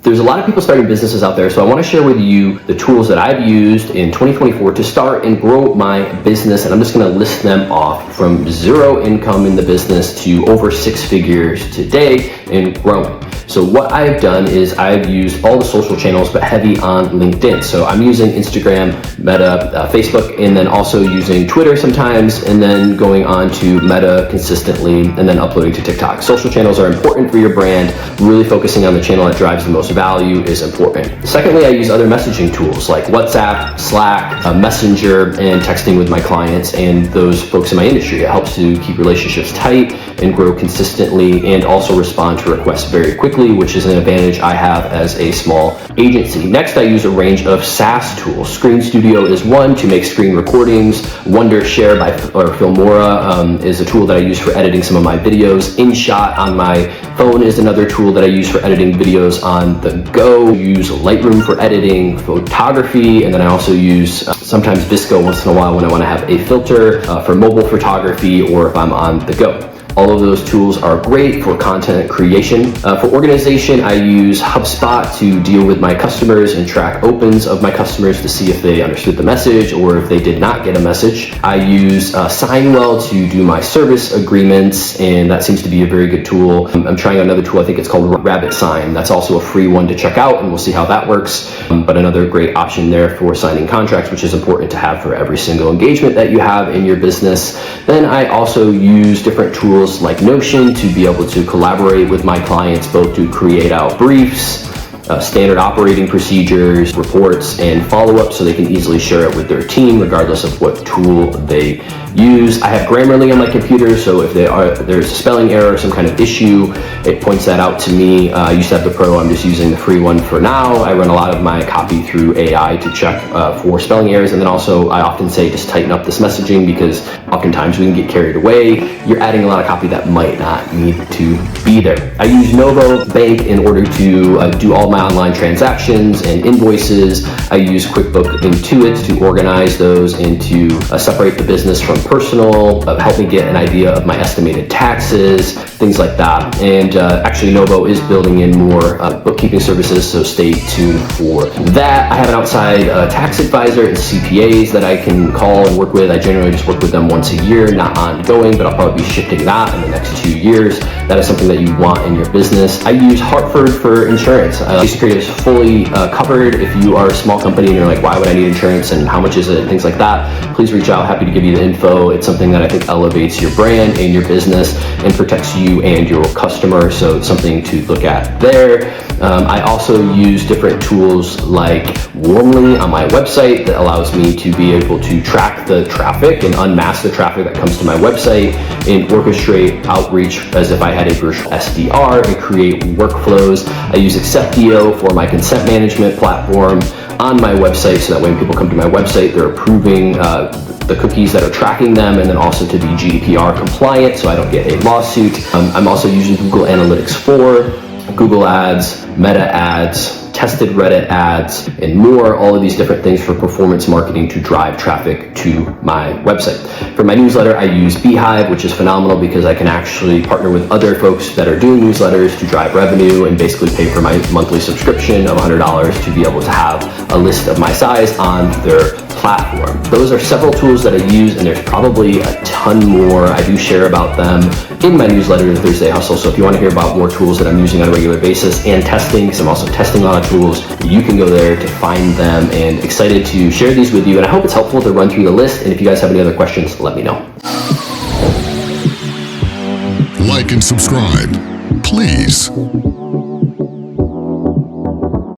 There's a lot of people starting businesses out there, so I want to share with you the tools that I've used in 2024 to start and grow my business, and I'm just going to list them off from zero income in the business to over 6 figures today and growing. So what I've done is I've used all the social channels, but heavy on LinkedIn. So I'm using Instagram, Meta, Facebook, and then also using Twitter sometimes, and then going on to Meta consistently, and then uploading to TikTok. Social channels are important for your brand. Really focusing on the channel that drives the most value is important. Secondly, I use other messaging tools like WhatsApp, Slack, Messenger, and texting with my clients and those folks in my industry. It helps to keep relationships tight and grow consistently, and also respond to requests very quickly, which is an advantage I have as a small agency. Next, I use a range of SaaS tools. Screen Studio is one to make screen recordings. Wondershare by Filmora is a tool that I use for editing some of my videos. InShot on my phone is another tool that I use for editing videos on the go. I use Lightroom for editing photography, and then I also use sometimes Visco once in a while when I want to have a filter for mobile photography or if I'm on the go. All of those tools are great for content creation. For organization, I use HubSpot to deal with my customers and track opens of my customers to see if they understood the message or if they did not get a message. I use SignWell to do my service agreements, and that seems to be a very good tool. I'm trying another tool, I think it's called RabbitSign. That's also a free one to check out, and we'll see how that works. But another great option there for signing contracts, which is important to have for every single engagement that you have in your business. Then I also use different tools like Notion to be able to collaborate with my clients, both to create out briefs, standard operating procedures, reports, and follow-up, so they can easily share it with their team regardless of what tool they use. I have Grammarly on my computer, so if there's a spelling error or some kind of issue, it points that out to me. I used to have the Pro, I'm just using the free one for now. I run a lot of my copy through AI to check for spelling errors, and then also I often say just tighten up this messaging, because oftentimes we can get carried away. You're adding a lot of copy that might not need to be there. I use Novo Bank in order to do all my online transactions and invoices. I use QuickBooks Intuit to organize those and to separate the business from personal, help me get an idea of my estimated taxes, things like that. And actually Novo is building in more bookkeeping services, so stay tuned for that. I have an outside tax advisor and CPAs that I can call and work with. I generally just work with them once a year, not ongoing, but I'll probably be shifting that in the next 2 years. That is something that you want in your business. I use Hartford for insurance. Basic Creative is fully covered. If you are a small company and you're like, why would I need insurance and how much is it, things like that, please reach out. Happy to give you the info. It's something that I think elevates your brand and your business and protects you and your customer, so it's something to look at there. I also use different tools like Warmly on my website that allows me to be able to track the traffic and unmask the traffic that comes to my website and orchestrate outreach as if I had a virtual SDR and create workflows. I use Acceptio for my consent management platform on my website, so that when people come to my website, they're approving the cookies that are tracking them, and then also to be GDPR compliant so I don't get a lawsuit. I'm also using Google Analytics 4, Google Ads, Meta Ads, tested Reddit ads, and more, all of these different things for performance marketing to drive traffic to my website. For my newsletter, I use Beehive, which is phenomenal because I can actually partner with other folks that are doing newsletters to drive revenue and basically pay for my monthly subscription of $100 to be able to have a list of my size on their platform. Those are several tools that I use, and there's probably a ton more. I do share about them in my newsletter, The Thursday Hustle. So if you want to hear about more tools that I'm using on a regular basis and testing, because I'm also testing a lot of tools, you can go there to find them, and excited to share these with you. And I hope it's helpful to run through the list. And if you guys have any other questions, let me know. Like and subscribe, please.